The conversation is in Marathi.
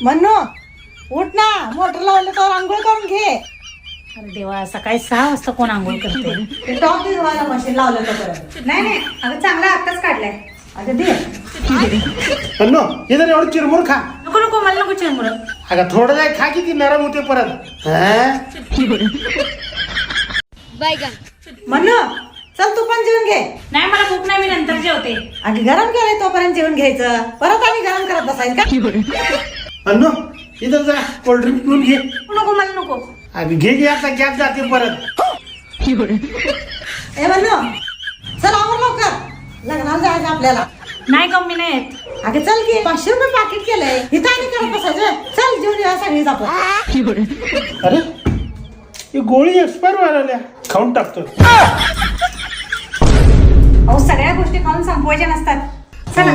म्हणू उठ ना, मोटर लावलं तर आंघोळ करून घे. अरे देवा, सकाळी 6 वाजता कोण आंघोळ करते? टॉप धुवायला मशीन लावलं तर परत. नाही अगं चांगला आत्ताच काढलाय. अगं दे. अन्नो हे जर एवढं चिरमुर खा. नको नको, मला नको चिरमुर. अगं थोडं जाय खा की ती नरम होते परत. म्हणू चल तू पण जेवून घे. नाही, मला भूक नाही, मी नंतर जेवते. अगं गरम केलंय तोपर्यंत जेवण घ्यायचं, परत आणि गरम करत बसायचं का? अन्नो इधर जा कोल्ड्रिंक पिऊन घे. नको, मला नको. अगं घे आता गॅस जाते परत. ए म्हणू चल आवर लवकर, लग्नाला जायचं आपल्याला. नाही गं, मी नाही येत. अगं चल की, 500 रुपये पाकिट केलंय, इथं आणि करत बसायचं. चल जेवून या सगळीच आपण. अरे ही गोळी एक्सपायर व्हायला खाऊन टाकतो. अहो सगळ्या गोष्टी खाऊन संपवायच्या नसतात. चला.